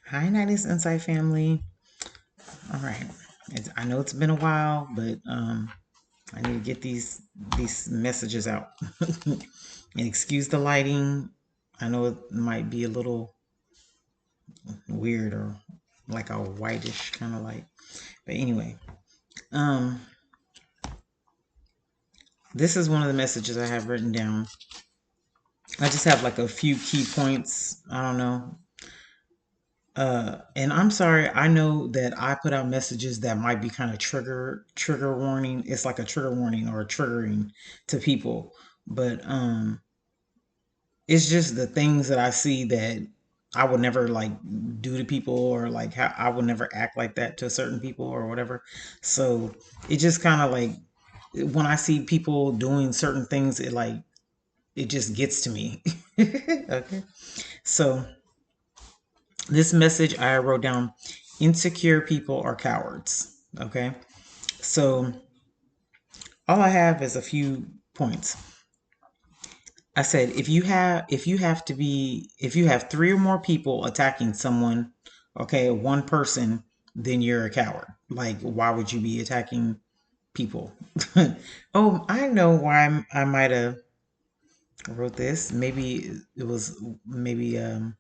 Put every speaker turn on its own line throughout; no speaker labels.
Hi, 90s Insight family. All right. I know it's been a while, but I need to get these messages out. And excuse the lighting. I know it might be a little weird or like a whitish kind of light. But anyway, um, this is one of the messages I have written down. I just have like a few key points. I don't know. And I'm sorry, I know that I put out messages that might be kind of trigger warning. It's like a trigger warning or triggering to people. But it's just the things that I see that I would never like do to people, or like how I would never act like that to certain people or whatever. So it just kind of like when I see people doing certain things, it just gets to me. Okay. So this message I wrote down: insecure people are cowards. Okay. So all I have is a few points. I said if you have three or more people attacking someone, okay, one person, then you're a coward. Like, why would you be attacking people? Oh, I know why I might have wrote this. Maybe it was maybe a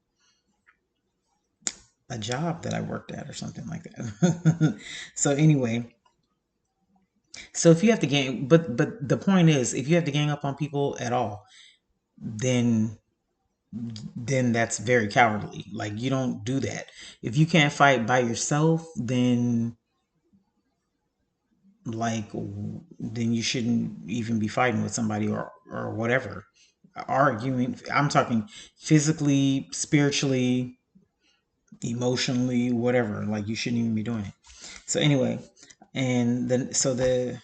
job that I worked at or something like that. So anyway, so if you have to gang, but the point is, if you have to gang up on people at all, then that's very cowardly. Like, you don't do that. If you can't fight by yourself, then you shouldn't even be fighting with somebody or whatever. Arguing, I'm talking physically, spiritually, emotionally, whatever. Like, you shouldn't even be doing it. So anyway, and then the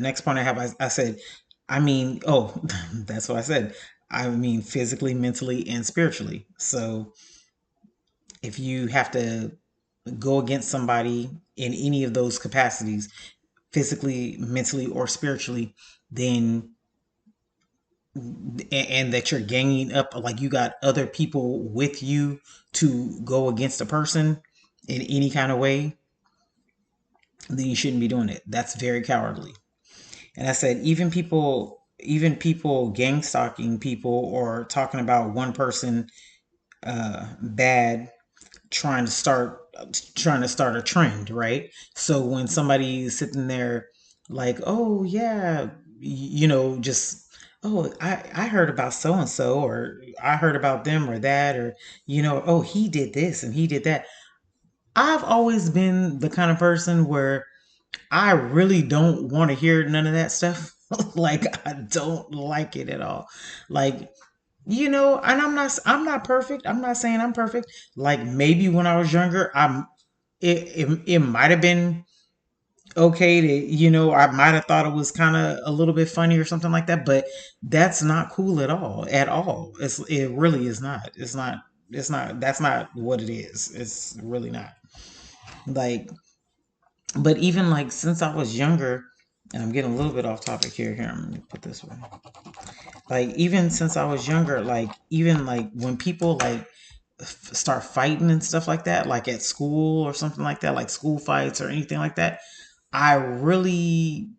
next point I have, I said, I mean, oh, that's what I said. I mean, physically, mentally, and spiritually. So if you have to go against somebody in any of those capacities, physically, mentally, or spiritually, then and that you're ganging up, like you got other people with you to go against a person in any kind of way, then you shouldn't be doing it. That's very cowardly. And I said, even people gang stalking people or talking about one person bad, trying to start a trend, right? So when somebody's sitting there like, oh yeah, just, oh, I heard about so and so, or I heard about them or that, or oh, he did this and he did that. I've always been the kind of person where I really don't want to hear none of that stuff. Like, I don't like it at all. Like, and I'm not perfect. I'm not saying I'm perfect. Like, maybe when I was younger, it might have been okay to, I might have thought it was kind of a little bit funny or something like that, but that's not cool at all. At all. It really is not. It's not that's not what it is. It's really not. Like, but even like since I was younger, and I'm getting a little bit off topic here. Here, I'm gonna put this one. Like, even since I was younger, like, even like when people like start fighting and stuff like that, like at school or something like that, like school fights or anything like that, I really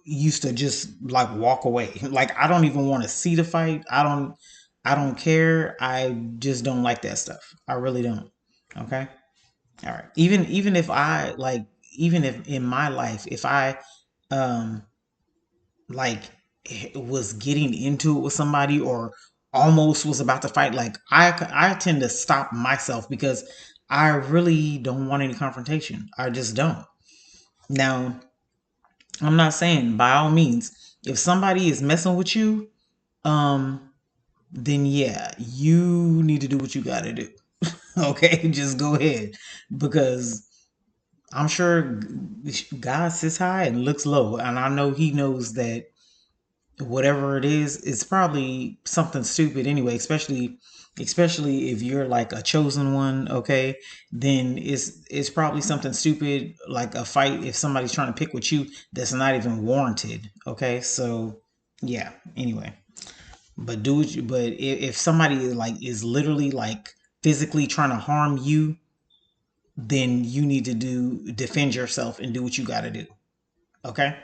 used to just like walk away. Like, I don't even want to see the fight. I don't care. I just don't like that stuff. I really don't. Okay? All right. Even if I like, even if in my life, if I um like was getting into it with somebody or almost was about to fight, like, I tend to stop myself because I really don't want any confrontation. I just don't. Now, I'm not saying by all means, if somebody is messing with you, um then yeah, you need to do what you got to do. Okay, just go ahead, because I'm sure God sits high and looks low, and I know He knows that whatever it is, it's probably something stupid anyway. Especially if you're like a chosen one, okay? Then it's probably something stupid, like a fight if somebody's trying to pick with you that's not even warranted. Okay, so yeah. Anyway, but if somebody like is literally like physically trying to harm you, then you need to defend yourself and do what you got to do. Okay.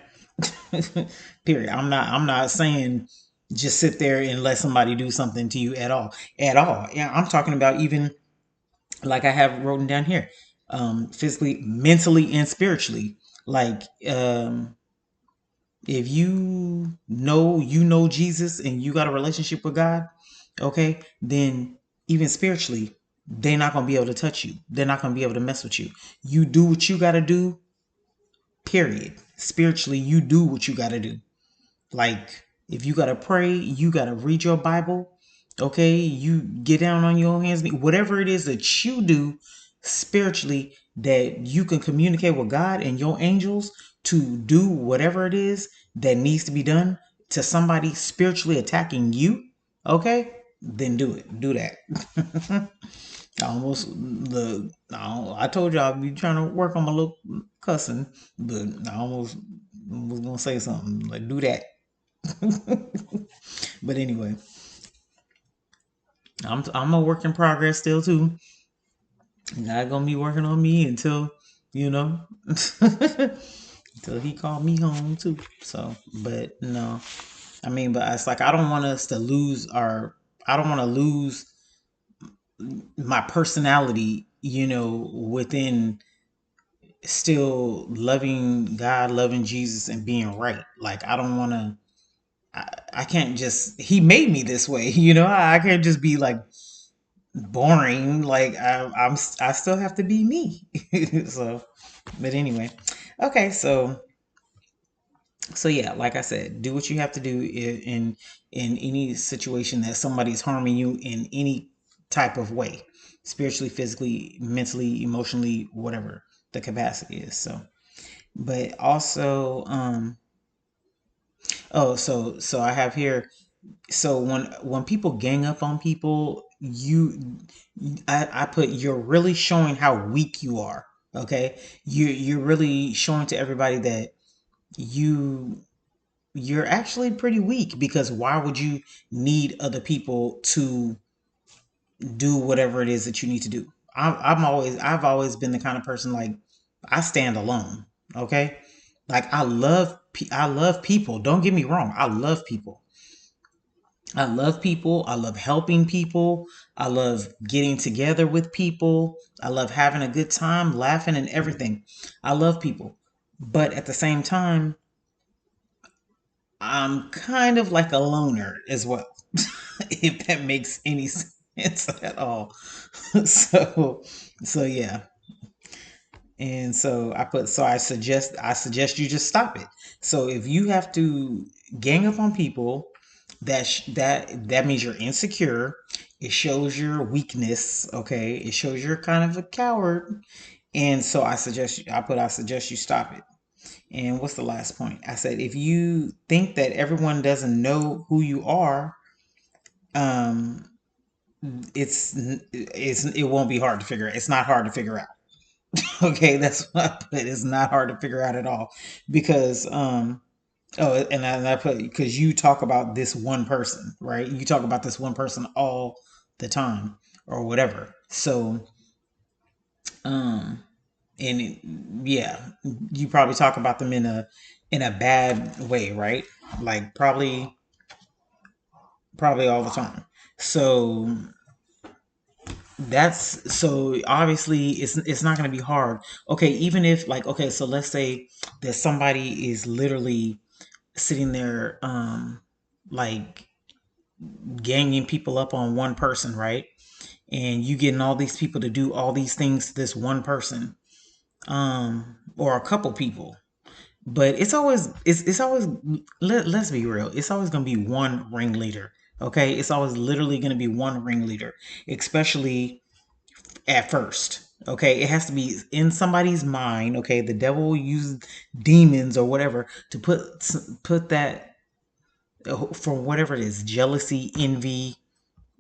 Period. I'm not saying just sit there and let somebody do something to you at all. At all. Yeah, I'm talking about even like I have written down here. Physically, mentally, and spiritually. Like if you know Jesus and you got a relationship with God, okay, then even spiritually, they're not gonna be able to touch you. They're not gonna be able to mess with you. You do what you gotta do, period. Spiritually, you do what you gotta do. Like if you gotta pray, you gotta read your Bible. Okay, you get down on your hands, whatever it is that you do spiritually that you can communicate with God and your angels to do whatever it is that needs to be done to somebody spiritually attacking you. Okay, then do it. Do that. I almost I told you I'd be trying to work on my little cussing, but I almost was gonna say something like do that. But anyway, I'm a work in progress still too. Not gonna be working on me until you know until he called me home too. So, but no, I mean, but it's like I don't want us to lose our. I don't want to lose my personality. Within still loving God, loving Jesus, and being right. Like I don't want to. I can't just. He made me this way. I can't just be like boring. Like I still have to be me. So, but anyway, okay. So yeah, like I said, do what you have to do in any situation that somebody's harming you in any type of way, spiritually, physically, mentally, emotionally, whatever the capacity is. So, but also, oh, so I have here. So when people gang up on people, I put you're really showing how weak you are. Okay, you're really showing to everybody that you you're actually pretty weak, because why would you need other people to do whatever it is that you need to do? I've always been the kind of person, like, I stand alone. Okay, like I love people. Don't get me wrong. I love people. I love people. I love helping people. I love getting together with people. I love having a good time, laughing and everything. I love people. But at the same time, I'm kind of like a loner as well, if that makes any sense at all. So, so yeah. And so I suggest you just stop it. So if you have to gang up on people, that means you're insecure. It shows your weakness. Okay, it shows you're kind of a coward. And so I suggest you stop it. And what's the last point? I said if you think that everyone doesn't know who you are, um, it won't be hard to figure out. It's not hard to figure out. Okay, that's what I put. It's not hard to figure out at all, because and I put, because you talk about this one person, right? You talk about this one person all the time or whatever. So um yeah, you probably talk about them in a bad way, right? Like probably all the time. So so obviously it's not going to be hard. Okay, even if, like, okay, so let's say that somebody is literally sitting there like ganging people up on one person, right? And you getting all these people to do all these things to this one person, or a couple people. But it's always let's be real, it's always going to be one ringleader. Okay, it's always literally going to be one ringleader, especially at first. Okay, it has to be in somebody's mind. Okay, the devil will use demons or whatever to put that, for whatever it is, jealousy, envy.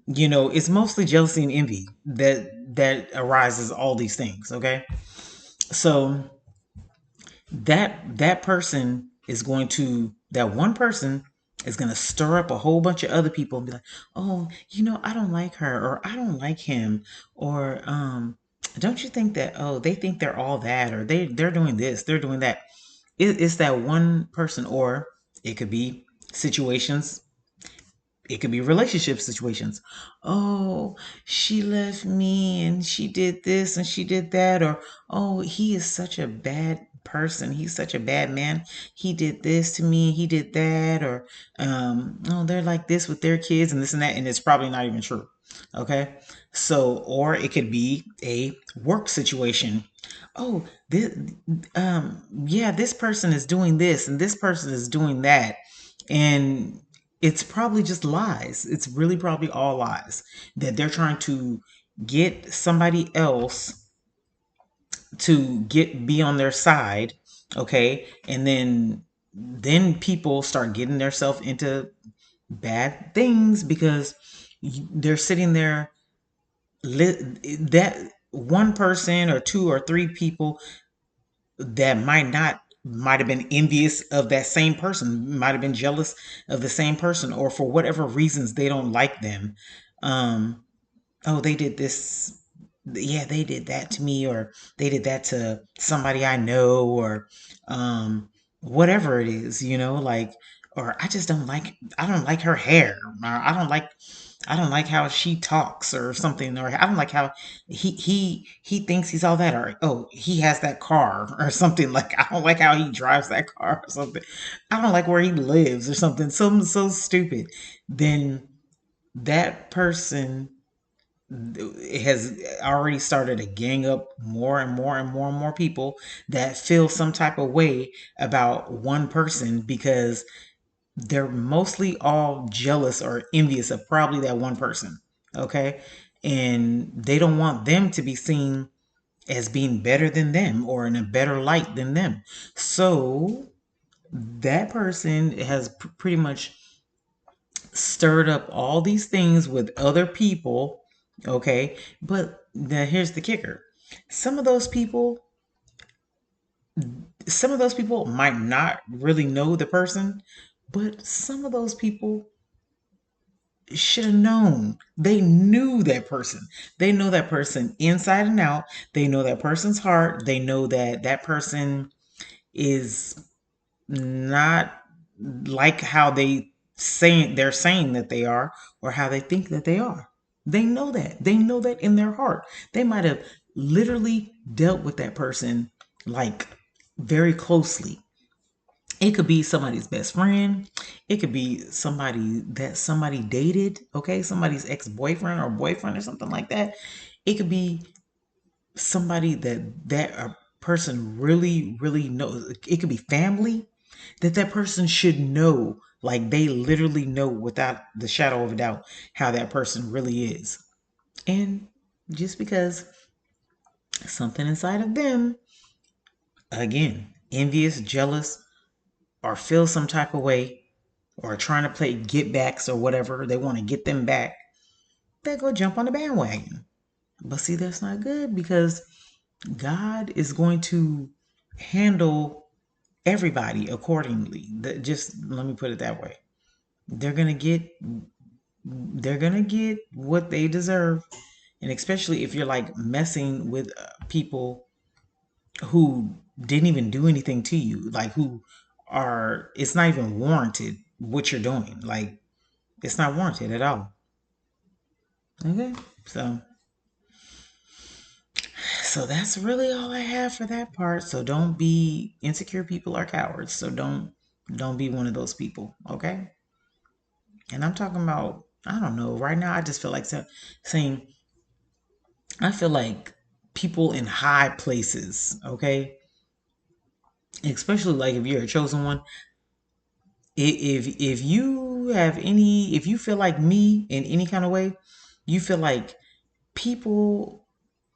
It's mostly jealousy and envy that arises all these things. Okay, so that one person is going to stir up a whole bunch of other people and be like, oh, I don't like her, or I don't like him, or don't you think that, oh, they think they're all that, or they're doing this, they're doing that. It's that one person, or it could be situations, it could be relationship situations. Oh, she left me and she did this and she did that. Or, oh, he is such a bad person. He's such a bad man. He did this to me. He did that. Or, oh, they're like this with their kids and this and that. And it's probably not even true. Okay. So, or it could be a work situation. Oh, yeah, this person is doing this and this person is doing that. And it's probably just lies. It's really probably all lies that they're trying to get somebody else to be on their side, okay? And then people start getting themselves into bad things because they're sitting there that one person or two or three people that might have been envious of that same person, might have been jealous of the same person, or for whatever reasons they don't like them. um oh, they did this, yeah, they did that to me, or they did that to somebody I know, or whatever it is, like, or I don't like her hair, or I don't like how she talks or something, or I don't like how he thinks he's all that, or oh, he has that car or something, like I don't like how he drives that car or something. I don't like where he lives or something. Something so stupid. Then that person has already started to gang up more and more and more and more people that feel some type of way about one person because they're mostly all jealous or envious of probably that one person. Okay. And they don't want them to be seen as being better than them or in a better light than them. So that person has pretty much stirred up all these things with other people. Okay. But now here's the kicker. Some of those people, some of those people might not really know the person, but some of those people should have known. They knew that person. They know that person inside and out. They know that person's heart. They know that that person is not like how they're saying that they are, or how they think that they are. They know that. They know that in their heart. They might have literally dealt with that person like very closely. It could be somebody's best friend. It could be somebody that somebody dated, okay? Somebody's ex-boyfriend or boyfriend or something like that. It could be somebody that a person really really knows. It could be family that that person should know, like they literally know without the shadow of a doubt how that person really is. And just because something inside of them, again, envious, jealous, or feel some type of way, or trying to play get backs or whatever, they want to get them back, they go jump on the bandwagon. But see, that's not good because God is going to handle everybody accordingly. Just let me put it that way. They're gonna get they're gonna get what they deserve, and especially if you're like messing with people who didn't even do anything to you, like who are, it's not even warranted what you're doing. Like it's not warranted at all. Okay, so that's really all I have for that part. So don't be insecure. People are cowards. So don't be one of those people. Okay. And I'm talking about, I don't know. Right now, I just feel like saying, I feel like people in high places. Okay. Especially like if you're a chosen one. If you have any, if you feel like me in any kind of way, you feel like people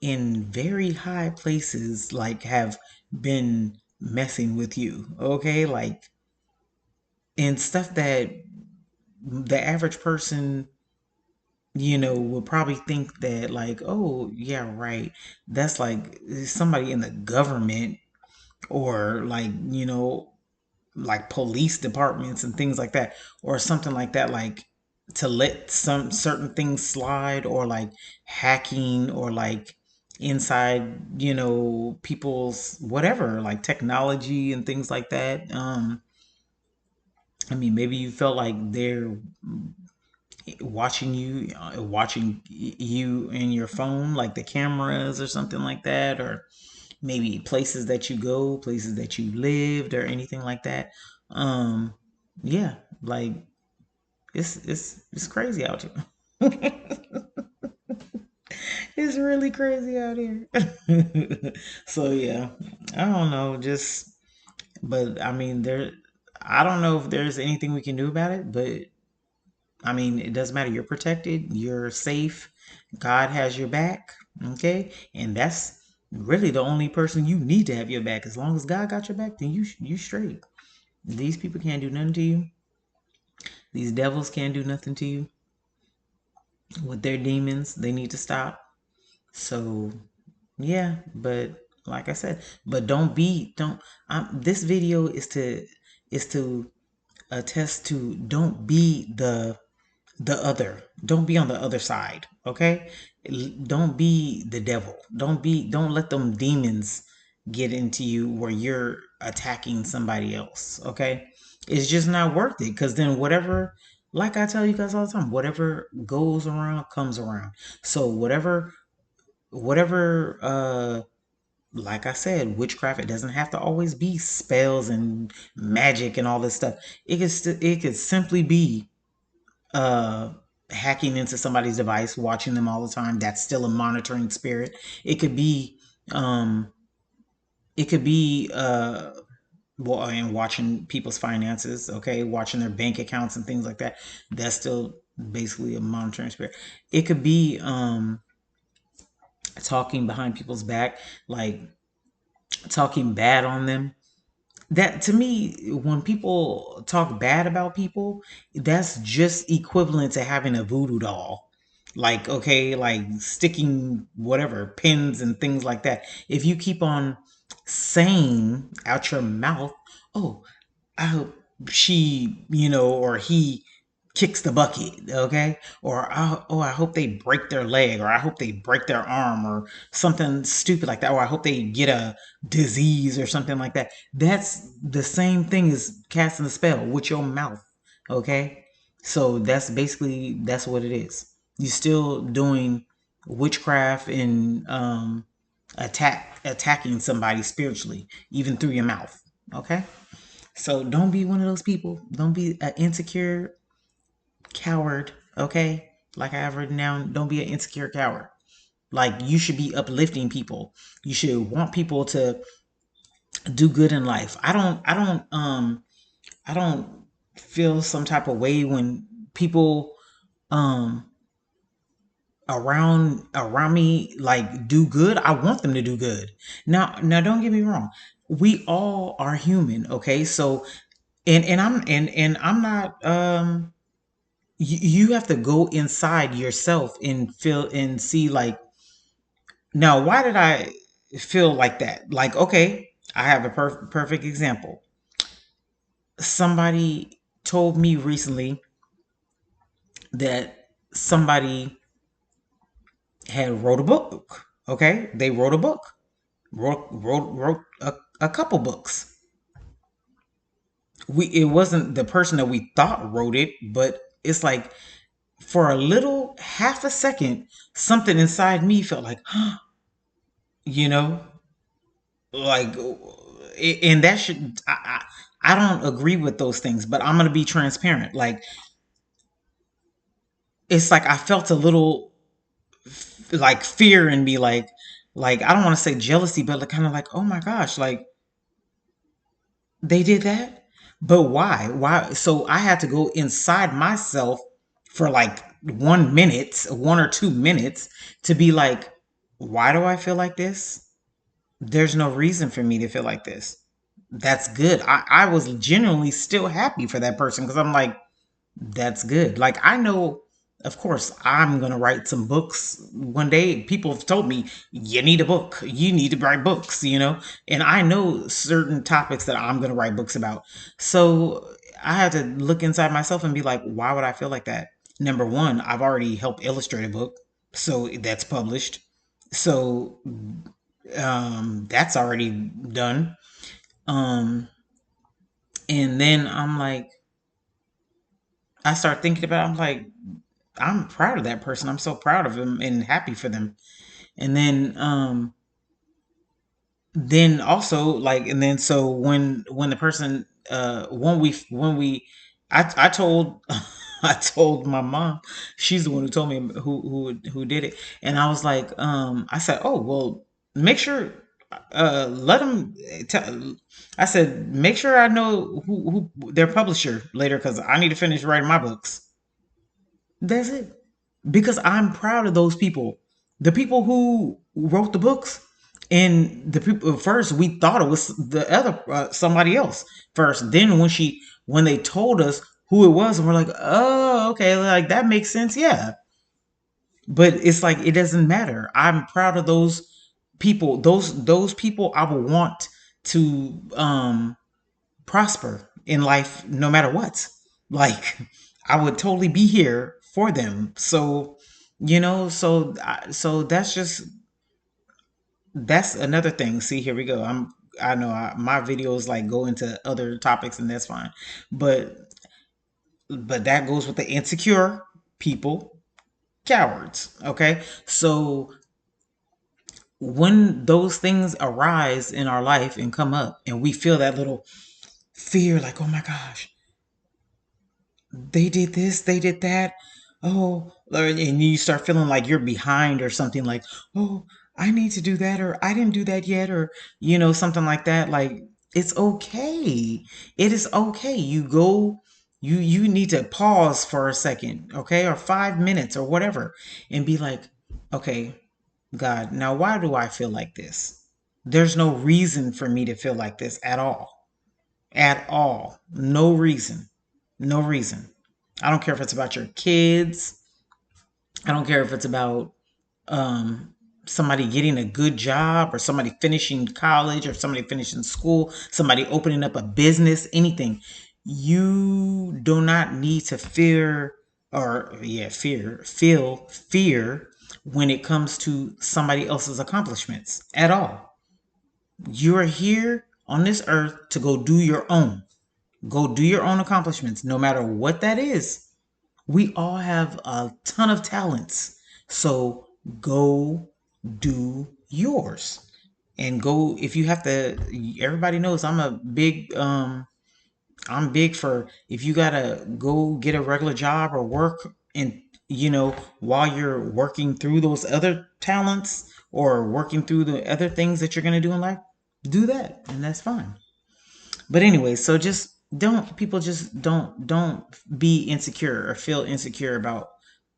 in very high places like have been messing with you, okay? Like, and stuff that the average person, would probably think that, like, oh yeah, right, that's like somebody in the government, or like, like police departments and things like that, or something like that, like to let some certain things slide, or like hacking, or like inside, people's whatever, like technology and things like that. I mean, maybe you felt like they're watching you in your phone, like the cameras or something like that, or maybe places that you go, places that you lived, or anything like that. Um, yeah, like it's crazy out here. It's really crazy out here. So yeah, I don't know, just but I mean I don't know if there's anything we can do about it, but I mean, it doesn't matter. You're protected. You're safe. God has your back. Okay, and that's really the only person you need to have your back. As long as God got your back, then you straight. These people can't do nothing to you. These devils can't do nothing to you with their demons. They need to stop. So yeah, but like I said, but don't. This video is to attest to, don't be the other. Don't be on the other side, okay? Don't be the devil. Don't let them demons get into you where you're attacking somebody else, okay? It's just not worth it, because then whatever, like I tell you guys all the time, whatever goes around comes around. So whatever like I said, witchcraft, it doesn't have to always be spells and magic and all this stuff. It could simply be uh hacking into somebody's device, watching them all the time. That's still a monitoring spirit. It could be um it could be well, and watching people's finances, okay, watching their bank accounts and things like that. That's still basically a monitoring spirit. It could be talking behind people's back, like talking bad on them. That, to me, when people talk bad about people, that's just equivalent to having a voodoo doll, like, okay, like sticking whatever pins and things like that. If you keep on saying out your mouth, oh, I hope she, or he kicks the bucket, okay? Or I hope they break their leg, or I hope they break their arm, or something stupid like that, or I hope they get a disease or something like that. That's the same thing as casting a spell with your mouth, okay? So that's what it is. You're still doing witchcraft and attacking somebody spiritually, even through your mouth, okay? So don't be one of those people. Don't be an insecure coward, okay? Like I have written down, don't be an insecure coward. Like, you should be uplifting people. You should want people to do good in life. I don't feel some type of way when people um around me like do good. I want them to do good. Now don't get me wrong. We all are human, okay? So and I'm not you have to go inside yourself and feel and see, like, now why did I feel like that? Like, okay, I have a perfect example. Somebody told me recently that somebody had wrote a book. Okay, they wrote a book, wrote a couple books. It wasn't the person that we thought wrote it, but it's like, for a little half a second, something inside me felt like, you know, like, and that should, I don't agree with those things, but I'm gonna be transparent. Like, it's like I felt a little like fear in me, like I don't want to say jealousy, but like kind of like, oh my gosh, like they did that, but why? Why? So I had to go inside myself for like 1 minute, 1 or 2 minutes, to be like, why do I feel like this? There's no reason for me to feel like this. That's good. I was genuinely still happy for that person, because I'm like, that's good. Like, I know Of course, I'm going to write some books one day. People have told me, you need a book. You need to write books, And I know certain topics that I'm going to write books about. So I had to look inside myself and be like, why would I feel like that? Number one, I've already helped illustrate a book. So that's published. So that's already done. Um, and then I'm like, I start thinking about it, I'm like, I'm proud of that person. I'm so proud of him and happy for them. And then also like and then so when the person when we I told I told my mom, she's the one who told me who did it, and I was like, I said, oh well, make sure let them tell. I said, make sure I know who their publisher later, because I need to finish writing my books. That's it. Because I'm proud of those people. The people who wrote the books, and the people first we thought it was the other somebody else first. Then when they told us who it was, and we're like, oh, okay, like that makes sense, yeah. But it's like it doesn't matter. I'm proud of those people. Those people I will want to prosper in life no matter what. Like I would totally be here for them. So, so that's another thing. See, here we go. I know my videos like go into other topics, and that's fine. But that goes with the insecure people, cowards, okay? So when those things arise in our life and come up, and we feel that little fear, like, oh my gosh, they did this, they did that. Oh, and you start feeling like you're behind or something, like, oh, I need to do that, or I didn't do that yet, or, something like that. Like, it's okay. It is okay. You need to pause for a second, okay, or 5 minutes or whatever, and be like, okay, God, now why do I feel like this? There's no reason for me to feel like this at all. At all. No reason. No reason. I don't care if it's about your kids. I don't care if it's about um, somebody getting a good job, or somebody finishing college, or somebody finishing school, somebody opening up a business, anything. You do not need to fear, or yeah, feel fear when it comes to somebody else's accomplishments at all. You are here on this earth to go do your own. Go do your own accomplishments, no matter what that is. We all have a ton of talents. So go do yours. And go, if you have to, everybody knows I'm big for, if you gotta go get a regular job or work, and while you're working through those other talents, or working through the other things that you're gonna do in life, do that, and that's fine. But anyway, so just don't people just don't be insecure or feel insecure about,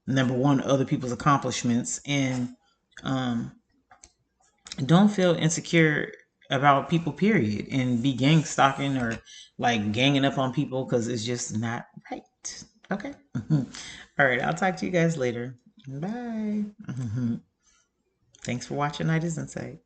number one, other people's accomplishments, and um don't feel insecure about people, period, and be gang stalking or like ganging up on people, because it's just not right. Okay. All right, I'll talk to you guys later. Bye. Thanks for watching Night is Insight.